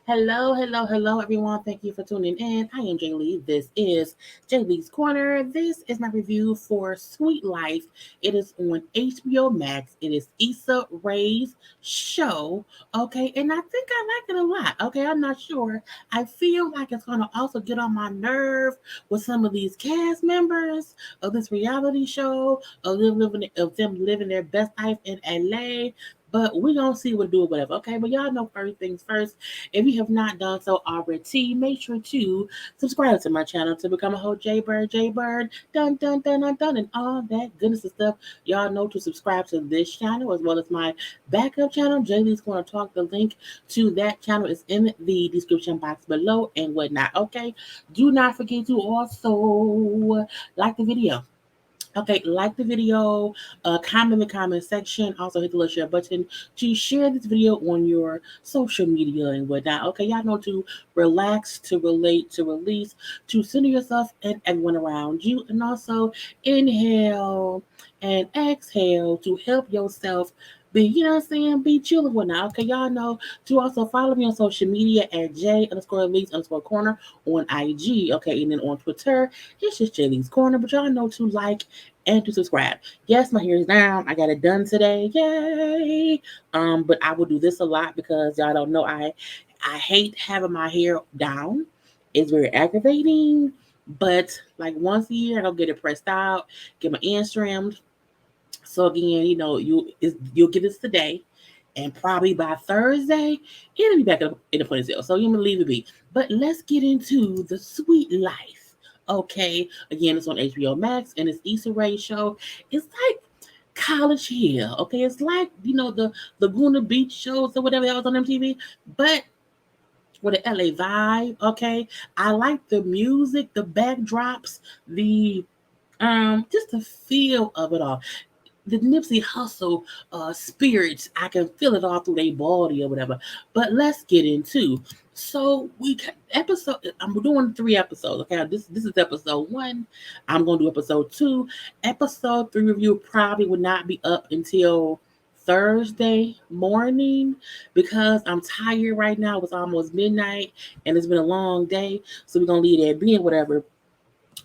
Hello, everyone. Thank you for tuning in. I am Jaylee. This is JayLeesCorner. This is my review for Sweet Life. It is on HBO Max. It is Issa Rae's show. Okay, and I think I like it a lot. Okay, I'm not sure. I feel like it's going to also get on my nerve with some of these cast members of this reality show, of them living their best life in LA. But we're going to see what do it, whatever. Okay, but y'all know first things first. If you have not done so already, make sure to subscribe to my channel to become a whole JayBird, dun, and all that goodness and stuff. Y'all know to subscribe to this channel as well as my backup channel. Jaylee's going to talk. The link to that channel is in the description box below and whatnot. Okay, do not forget to also like the video. Okay, like the video, comment in the comment section. Also hit the little share button to share this video on your social media and whatnot. Okay, y'all know to relax, to relate, to release, to center yourself and everyone around you. And also inhale and exhale to help yourself be, what I'm saying, be chill and whatnot. Okay, y'all know to also follow me on social media at J_Lees_Corner on IG. Okay, and then on Twitter, it's just Jaylee's Corner. But y'all know to like and to subscribe. Yes, my hair is down. I got it done today. Yay! But I will do this a lot because y'all don't know I hate having my hair down. It's very aggravating. But like once a year, I'll get it pressed out, get my ends trimmed. So again, you'll get this today, and probably by Thursday, it'll be back in the ponytail. So you're gonna leave it be. But let's get into the sweet life. Okay, again, it's on HBO Max and it's Issa Rae show. It's like College Hill. Okay, it's like the Laguna Beach shows or whatever that was on MTV, but with an LA vibe. Okay, I like the music, the backdrops, the just the feel of it all, the Nipsey Hustle spirits. I can feel it all through their body or whatever. But let's get into. So episode. I'm doing 3 episodes. Okay, this is episode 1. I'm gonna do episode 2. Episode 3 review probably would not be up until Thursday morning because I'm tired right now. It's almost midnight and it's been a long day. So we're gonna leave that being whatever.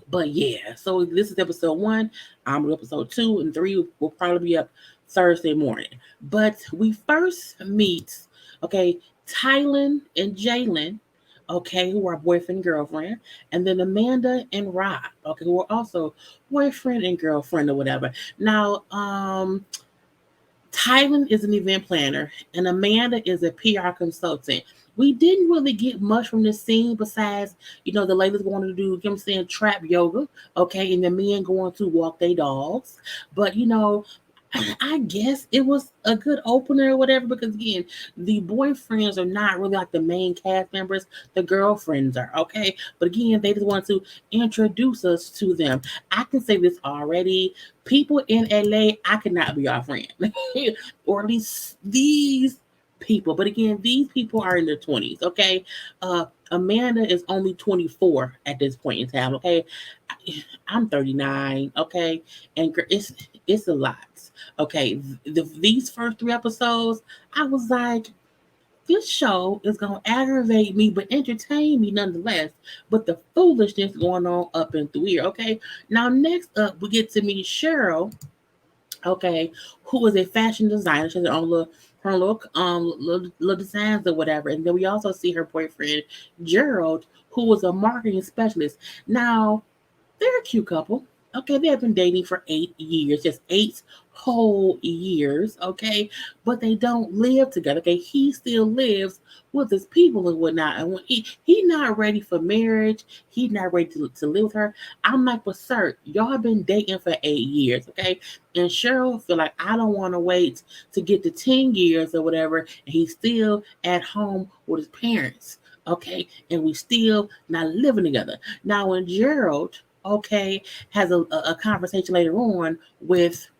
But yeah, so this is episode 1. I'm on episode 2 and 3 will probably be up Thursday morning. But we first meet, okay, Tylen and Jalen, okay, who are boyfriend and girlfriend, and then Amanda and Rob, okay, who are also boyfriend and girlfriend or whatever. Now, Tylen is an event planner and Amanda is a PR consultant. We didn't really get much from this scene besides, the ladies going to do, trap yoga, okay, and the men going to walk their dogs. But, I guess it was a good opener or whatever because, again, the boyfriends are not really like the main cast members. The girlfriends are, okay? But, again, they just want to introduce us to them. I can say this already. People in LA, I could not be your friend. Or at least these people. But again, these people are in their 20s, okay? Amanda is only 24 at this point in time, okay? I'm 39, okay? And it's a lot, okay? These first 3 episodes, I was like, this show is going to aggravate me but entertain me nonetheless. But the foolishness going on up and through here, okay? Now, next up, we get to meet Cheryl, okay, who is a fashion designer. She has her own little designs or whatever. And then we also see her boyfriend Gerald, who was a marketing specialist. Now, they're a cute couple. Okay, they have been dating for 8 years, just 8 whole years, okay? But they don't live together, okay? He still lives with his people and whatnot. And when he not ready for marriage, he's not ready to live with her. I'm like, but sir, y'all been dating for 8 years, okay? And Cheryl feel like I don't want to wait to get to 10 years or whatever, and he's still at home with his parents, okay? And we still not living together. Now, when Gerald, okay, has a conversation later on with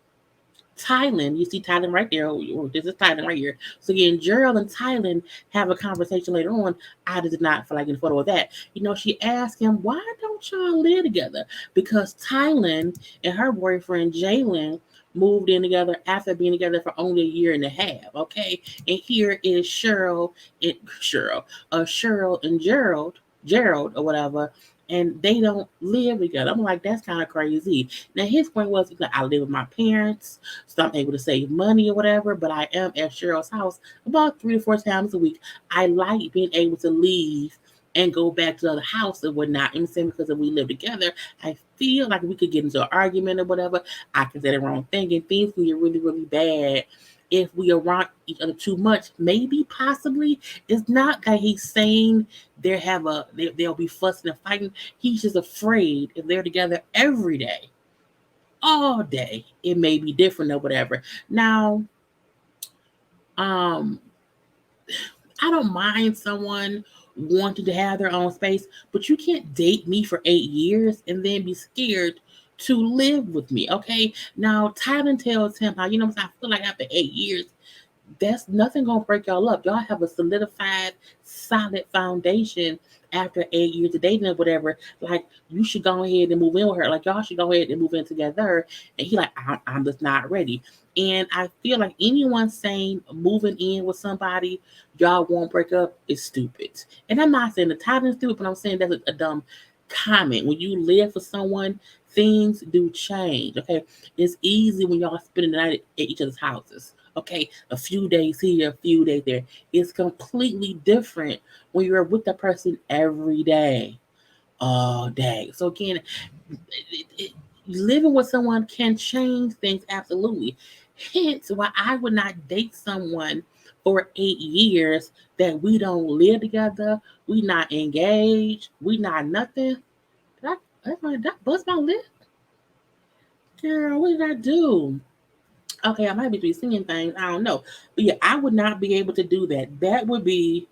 Tylen. You see Tylen right there. This is Tylen right here. So again, Gerald and Tylen have a conversation later on. I did not feel like getting a photo of that. She asked him, why don't y'all live together? Because Tylen and her boyfriend Jalen moved in together after being together for only a year and a half. Okay, and here is Cheryl and Gerald or whatever, and they don't live together. I'm like, that's kind of crazy. Now his point was like, I live with my parents, so I'm able to save money or whatever, but I am at Cheryl's house about 3 to 4 times a week. I like being able to leave and go back to the other house and whatnot. I'm saying because if we live together, I feel like we could get into an argument or whatever. I can say the wrong thing and things can get really, really bad if we around each other too much. Maybe, possibly. It's not that he's saying they'll be fussing and fighting. He's just afraid if they're together every day, all day, it may be different or whatever. Now, um, I don't mind someone wanting to have their own space, but you can't date me for 8 years and then be scared to live with me. Okay. Now, Tylen tells him how, I feel like after 8 years, that's nothing gonna break y'all up. Y'all have a solidified, solid foundation after 8 years of dating or whatever. Like you should go ahead and move in with her. Like y'all should go ahead and move in together. And he like, I'm just not ready. And I feel like anyone saying moving in with somebody y'all won't break up is stupid. And I'm not saying the title is stupid, but I'm saying that's a dumb comment. When you live for someone, things do change. Okay, it's easy when y'all spending the night at each other's houses. Okay, a few days here, a few days there. It's completely different when you're with the person every day, all day. So again, living with someone can change things absolutely. Hence, why I would not date someone for 8 years that we don't live together, we not engaged, we not nothing. That bust my lip, girl. What did I do? Okay, I might be seeing things. I don't know, but yeah, I would not be able to do that. That would be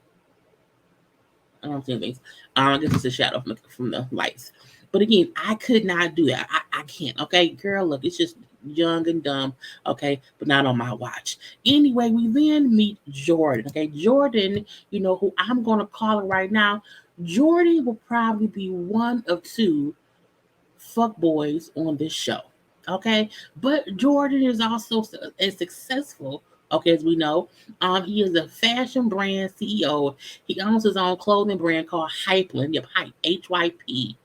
I don't see things. I guess it's a shadow from the lights. But again, I could not do that. I can't. Okay, girl, look, it's just young and dumb. Okay, but not on my watch. Anyway, we then meet Jordan. Okay, Jordan, who I'm gonna call it right now. Jordan will probably be one of two fuck boys on this show. Okay, but Jordan is also as successful. Okay, as we know, he is a fashion brand CEO. He owns his own clothing brand called Hypeland. Yep, HYPLAND,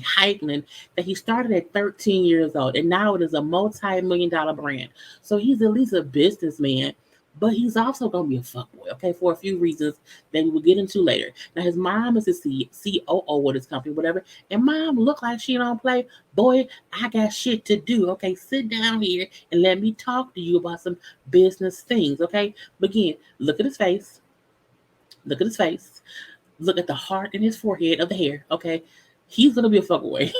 Hypeland, that he started at 13 years old, and now it is a multi-million-dollar brand. So he's at least a businessman, but he's also gonna be a fuckboy. Okay, for a few reasons that we will get into later. Now his mom is the COO of this company, whatever. And mom look like she don't play. Boy, I got shit to do. Okay, sit down here and let me talk to you about some business things. Okay, begin. Look at his face. Look at his face. Look at the heart in his forehead of the hair. Okay, he's gonna be a fuckboy.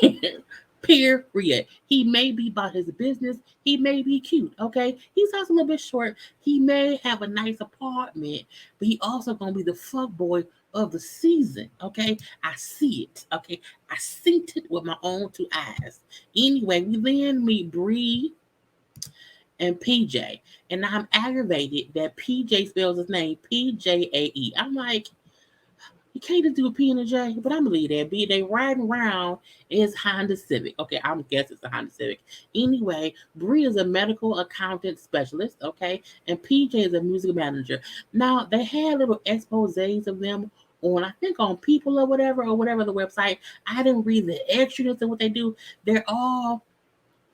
Period. He may be about his business. He may be cute. Okay, he's also a little bit short. He may have a nice apartment, but he also gonna be the fuckboy of the season. Okay, I see it. Okay, I seen it with my own two eyes. Anyway, we then meet Bree and PJ, and I'm aggravated that PJ spells his name PJAE. I'm like, you can't just do a P and a J, but I'm gonna leave that. Be they riding around is Honda Civic. Okay, I'm guess it's a Honda Civic. Anyway, Bree is a medical accountant specialist. Okay, and PJ is a music manager. Now they had little exposés of them on, I think, on People or whatever the website. I didn't read the extras of what they do. They're all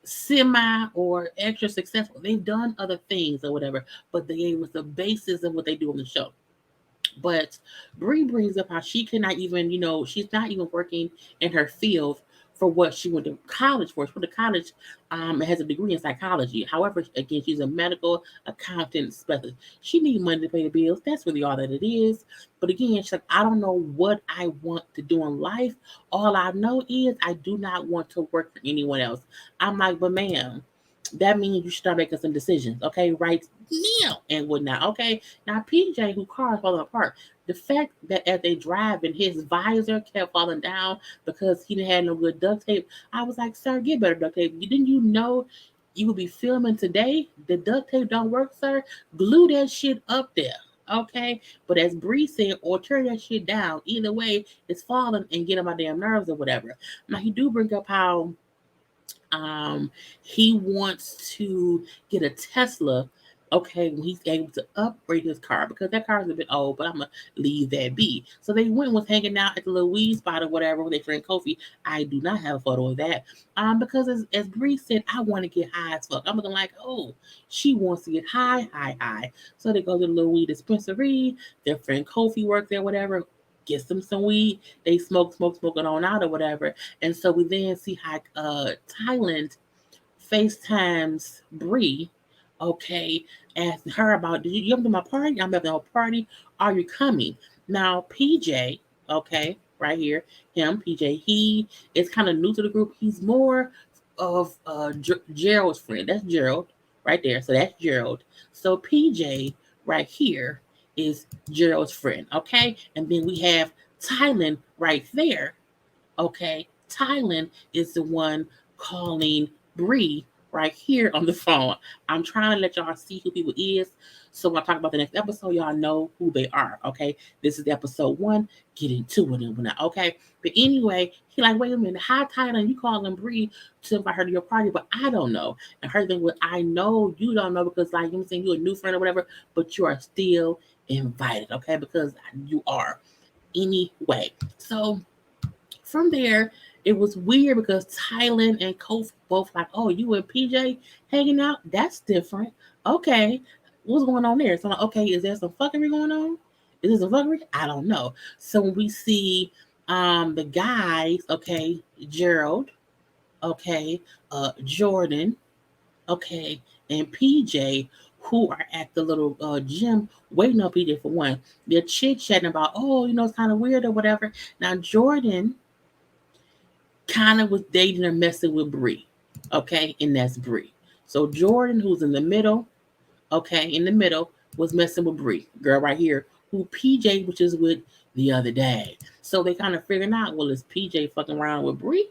semi or extra successful. They've done other things or whatever, but they was the basis of what they do on the show. But Bree brings up how she cannot even, she's not even working in her field for what she went to college for. She went to college and has a degree in psychology. However, again, she's a medical accountant specialist. She needs money to pay the bills. That's really all that it is. But again, she's like, I don't know what I want to do in life. All I know is I do not want to work for anyone else. I'm like, but ma'am, that means you should start making some decisions, okay? Right now and whatnot, okay? Now, PJ, who car is falling apart, the fact that as they drive and his visor kept falling down because he didn't have no good duct tape, I was like, sir, get better duct tape. Didn't you know you would be filming today? The duct tape don't work, sir. Glue that shit up there. Okay, but as Bree said, or tear that shit down. Either way, it's falling and get on my damn nerves or whatever. Now he do bring up how Um, he wants to get a Tesla. Okay, when he's able to upgrade his car because that car is a bit old, but I'm gonna leave that be. So they went and was hanging out at the little weed spot or whatever when they drank coffee. I do not have a photo of that. Because as Bree said, I want to get high as fuck. I'm looking like, oh, she wants to get high, high, high. So they go to the little weed dispensary. Their friend Kofi works there, whatever. Gets them some weed. They smoking on out or whatever. And so we then see how Thailand FaceTimes Bree, okay, asking her about, did you come to my party? I'm at the party. Are you coming? Now, PJ, okay, right here, PJ, he is kind of new to the group. He's more of Gerald's friend. That's Gerald right there. So that's Gerald. So PJ right here is Gerald's friend, okay? And then we have Thailand right there. Okay, Thailand is the one calling Bree right here on the phone. I'm trying to let y'all see who people is. So when I talk about the next episode, y'all know who they are. Okay, this is episode 1. Get into it now. Okay, but anyway, he like, wait a minute, hi Thailand, you calling Bree to invite her to your party, but I don't know. And her thing was, I know you don't know because like you saying you're a new friend or whatever, but you are still invited. Okay, because you are anyway. So from there, it was weird because Thailand and Kofi both like, oh, you and PJ hanging out? That's different. Okay. What's going on there? So I'm like, okay, is there some fuckery going on? Is this a fuckery? I don't know. So when we see the guys, okay, Gerald, okay, Jordan, okay, and PJ who are at the little gym waiting on PJ for one. They're chit chatting about, oh, it's kind of weird or whatever. Now Jordan kind of was dating or messing with Bree. Okay, and that's Bree. So Jordan, who's in the middle, okay, in the middle, was messing with Bree, girl right here, who PJ was just with the other day. So they kind of figuring out, well, is PJ fucking around with Bree?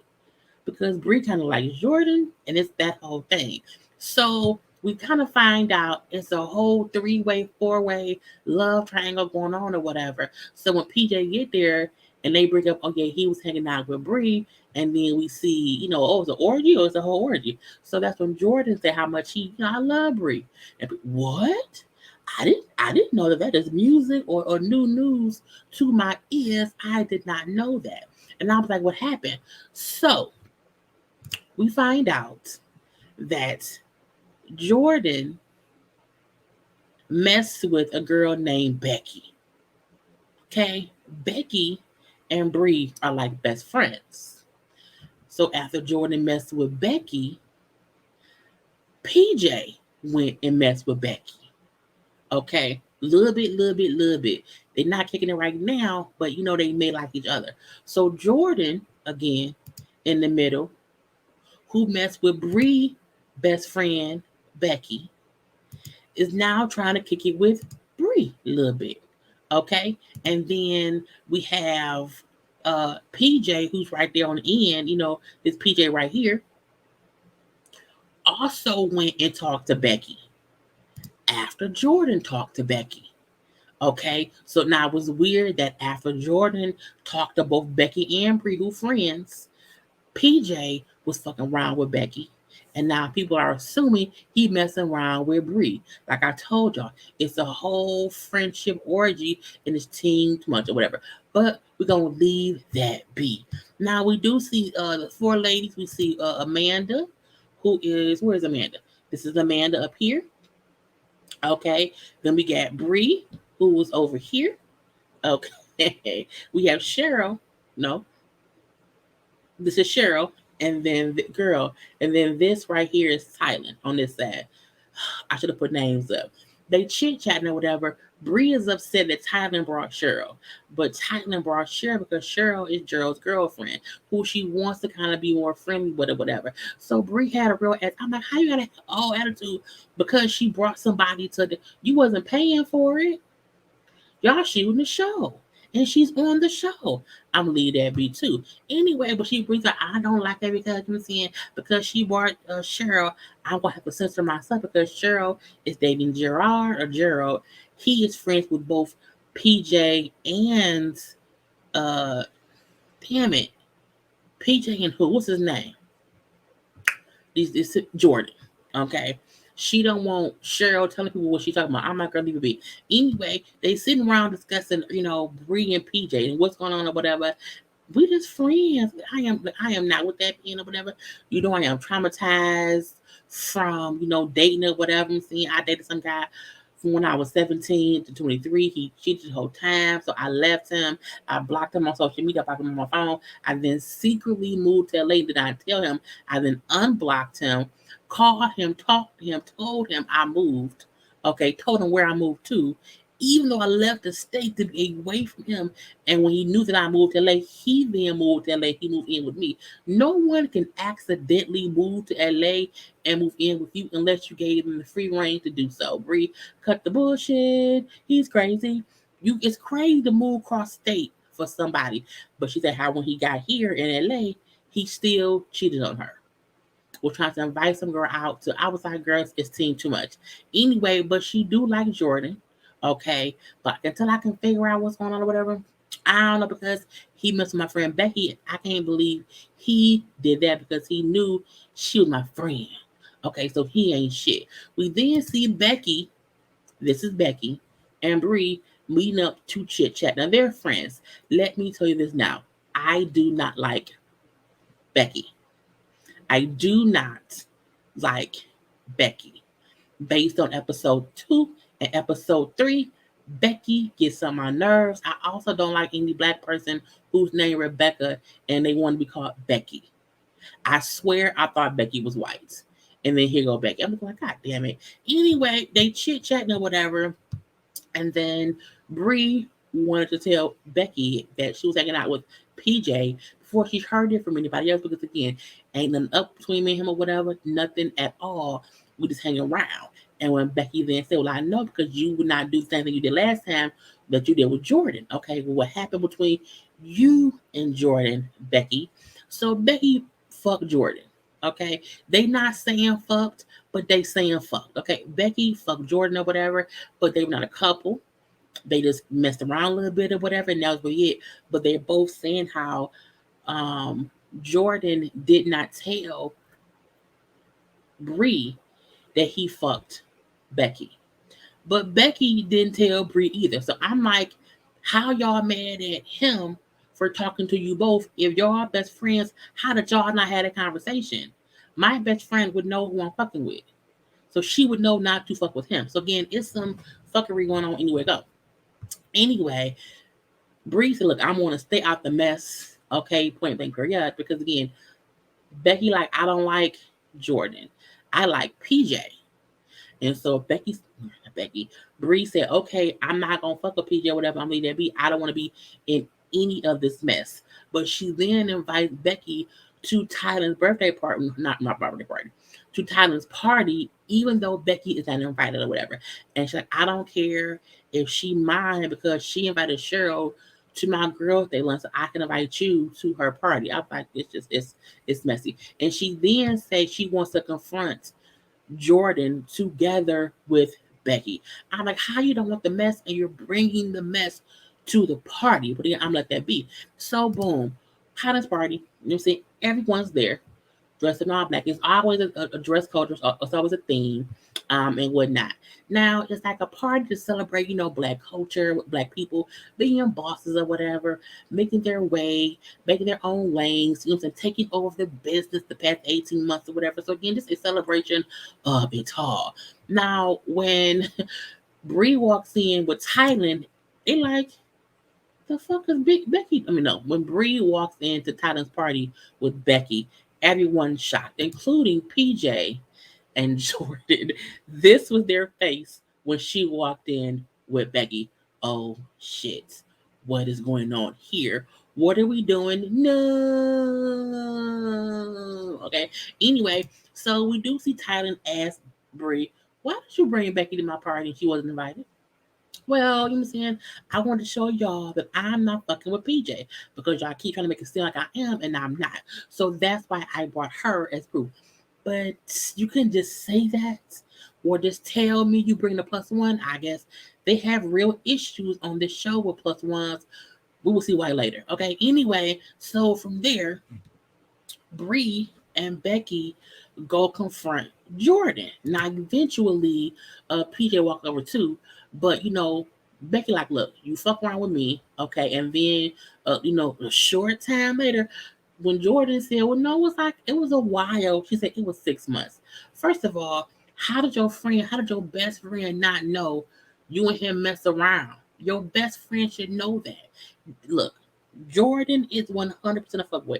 Because Bree kind of likes Jordan, and it's that whole thing. So we kind of find out it's a whole 3-way, 4-way love triangle going on or whatever. So when PJ get there and they bring up, oh yeah, he was hanging out with Bree, and then we see, oh, it's an orgy or it's a whole orgy. So that's when Jordan said how much I love Bree. And what? I didn't know that is music or new news to my ears. I did not know that. And I was like, what happened? So we find out that Jordan messed with a girl named Becky. Okay, Becky and Bree are like best friends. So after Jordan messed with Becky, PJ went and messed with Becky. Okay, little bit. They're not kicking it right now, but they may like each other. So Jordan again in the middle, who messed with Bree best friend Becky, is now trying to kick it with Bree a little bit. Okay. And then we have PJ, who's right there on the end, this PJ right here, also went and talked to Becky after Jordan talked to Becky. Okay. So now it was weird that after Jordan talked to both Becky and Bree, who friends, PJ was fucking around with Becky. And now people are assuming he messing around with Bree. Like I told y'all, it's a whole friendship orgy and it's team too much or whatever. But we're gonna leave that be. Now we do see the 4 ladies. We see Amanda, where's Amanda? This is Amanda up here. Okay. Then we got Bree, who was over here. Okay. We have Cheryl. No, this is Cheryl, and then the girl, and then this right here is Thailand on this side. I should have put names up. They chit chatting or whatever. Bree is upset that Thailand brought Cheryl, but Thailand brought Cheryl because Cheryl is Gerald's girlfriend, who she wants to kind of be more friendly with or whatever. So Bree had a real. I'm like, how you got an all attitude because she brought somebody to the. You wasn't paying for it. Y'all shooting the show. And she's on the show. I'm gonna leave that be too. Anyway, but she brings up, I don't like that because I'm saying because she brought Cheryl, I'm gonna have to censor myself because Cheryl is dating Gerard or Gerald. He is friends with both PJ and uh damn it. PJ and who? What's his name? This Jordan. Okay. She don't want Cheryl telling people what she's talking about. I'm not gonna leave it be. Anyway, they sitting around discussing, Bree and PJ and what's going on or whatever. We just friends. I am not with that pen or whatever. I am traumatized from, dating or whatever. I'm seeing I dated some guy from when I was 17 to 23. He cheated the whole time. So I left him. I blocked him on social media, blocked him on my phone. I then secretly moved to LA. Did not tell him. I then unblocked him, called him, talked to him, told him I moved. Okay, told him where I moved to. Even though I left the state to be away from him, and when he knew that I moved to LA, he then moved to LA. He moved in with me. No one can accidentally move to LA and move in with you unless you gave him the free reign to do so. Bree, cut the bullshit. He's crazy. It's crazy to move cross state for somebody. But she said how when he got here in LA, he still cheated on her. Was trying to invite some girl out to outside girls. It seemed too much. Anyway, but she do like Jordan. Okay. But until I can figure out what's going on or whatever, I don't know, because he messed with my friend Becky. I can't believe he did that because he knew she was my friend. Okay, so he ain't shit. We then see Becky, this is Becky, and Bree meeting up to chit chat. Now they're friends. Let me tell you this now. I do not like Becky. I do not like Becky. Based on episode 2 and episode 3, Becky gets on my nerves. I also don't like any black person who's named Rebecca and they want to be called Becky. I swear I thought Becky was white. And then here go Becky. I'm like, God damn it. Anyway, they chit chatting or whatever. And then Bree wanted to tell Becky that she was hanging out with PJ before she heard it from anybody else, because again, ain't nothing up between me and him or whatever, nothing at all. We just hang around. And when Becky then said, well, I know because you would not do the same thing you did last time that you did with Jordan. Okay, well, what happened between you and Jordan, Becky? So Becky fucked Jordan. Okay, they not saying fucked, but they saying fucked. Okay, Becky fucked Jordan or whatever, but they were not a couple. They just messed around a little bit or whatever, and that was really it. But they're both saying how um, Jordan did not tell Bree that he fucked Becky. But Becky didn't tell Bree either. So I'm like, how y'all mad at him for talking to you both? If y'all best friends, how did y'all not have a conversation? My best friend would know who I'm fucking with. So she would know not to fuck with him. So again, it's some fuckery going on anywhere go. Anyway, Bree said, look, I'm gonna stay out the mess. Okay, point blank period. Because again, Becky, like, I don't like Jordan. I like PJ. And so Becky, Bree said, okay, I'm not gonna fuck with PJ, whatever. I'm leaving that be. I don't want to be in any of this mess. But she then invites Becky to Tylen's birthday party, not birthday party, to Tylen's party, even though Becky is not invited or whatever. And she's like, I don't care if she mind because she invited Cheryl to my girl's day lunch, so I can invite you to her party. I'm like, it's messy. And she then says she wants to confront Jordan together with Becky. I'm like, how you don't want the mess and you're bringing the mess to the party? But again, I'm let that be. So boom, Tyler's party. You know what I'm saying? Everyone's there dressed in all black. It's always a dress code. It's always a theme, and whatnot. Now it's like a party to celebrate, black culture, black people being bosses or whatever, making their way, making their own lanes. You know what I'm saying? Taking over the business the past 18 months or whatever. So again, this is a celebration of it all. Now when Bree walks in with Thailand, they like, the fuck is Big Becky? I mean, no. When Bree walks into Tylen's party with Becky, everyone's shocked, including PJ and Jordan. This was their face when she walked in with Becky. Oh shit. What is going on here? What are we doing? No. Okay. Anyway, so we do see Tylen ask Bree, why did you bring Becky to my party and she wasn't invited? Well, you know what I'm saying? I want to show y'all that I'm not fucking with PJ because y'all keep trying to make it seem like I am and I'm not. So that's why I brought her as proof. But you can just say that or just tell me you bring the plus one. I guess they have real issues on this show with plus ones. We will see why later. Okay. Anyway, so from there, Bree and Becky go confront Jordan. Now, eventually, PJ walked over too, but Becky like, look, you fuck around with me, okay, and then, a short time later, when Jordan said, well, no, it was a while. She said it was 6 months. First of all, how did your best friend not know you and him mess around? Your best friend should know that. Look, Jordan is 100% a fuckboy.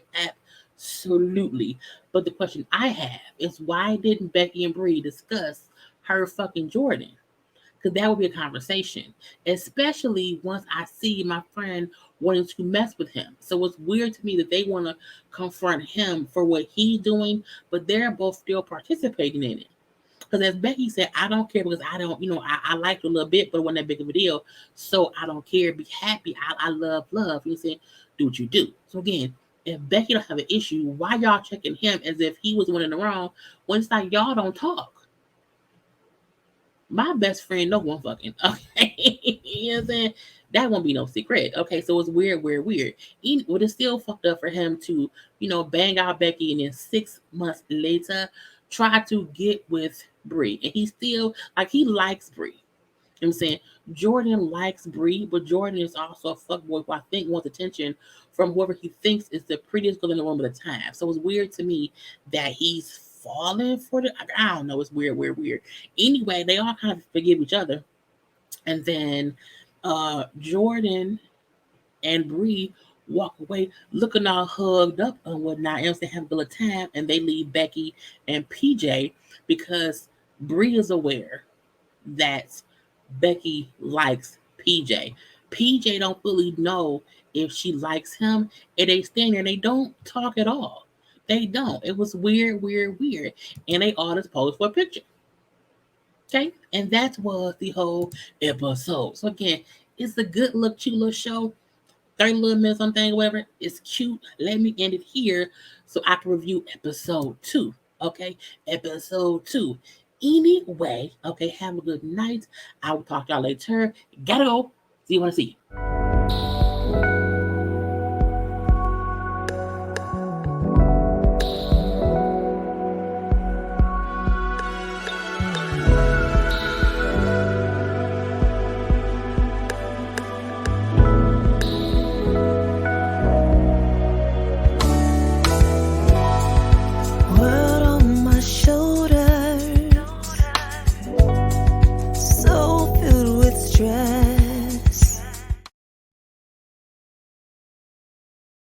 Absolutely. But the question I have is why didn't Becky and Bree discuss her fucking Jordan? Because that would be a conversation, especially once I see my friend wanting to mess with him. So it's weird to me that they want to confront him for what he's doing, but they're both still participating in it. Because as Becky said, I don't care because I don't, I liked you a little bit, but it wasn't that big of a deal. So I don't care. Be happy. I love love. You said, do what you do. So again, if Becky don't have an issue, why y'all checking him as if he was the one in the wrong when it's like y'all don't talk? My best friend no one fucking. Okay. You know what I'm saying? That won't be no secret. Okay, so it's weird, weird, weird. But it's still fucked up for him to, bang out Becky and then 6 months later try to get with Brie. And he still like he likes Brie. You know what I'm saying? Jordan likes Brie, but Jordan is also a fuckboy who I think wants attention from whoever he thinks is the prettiest girl in the room at the time. So it's weird to me that he's falling for the. I don't know. It's weird, weird, weird. Anyway, they all kind of forgive each other, and then Jordan and Bree walk away looking all hugged up and whatnot. And they have a good time, and they leave Becky and PJ because Bree is aware that Becky likes PJ. PJ don't fully know if she likes him, and they stand there and they don't talk at all. They don't. It was weird, weird, weird. And they all just posed for a picture. Okay? And that was the whole episode. So again, it's a good look, cute little show. 30 little minutes, something, whatever. It's cute. Let me end it here so I can review episode 2. Okay? Episode 2. Anyway, okay, have a good night. I will talk to y'all later. Gotta go. See you when I see you.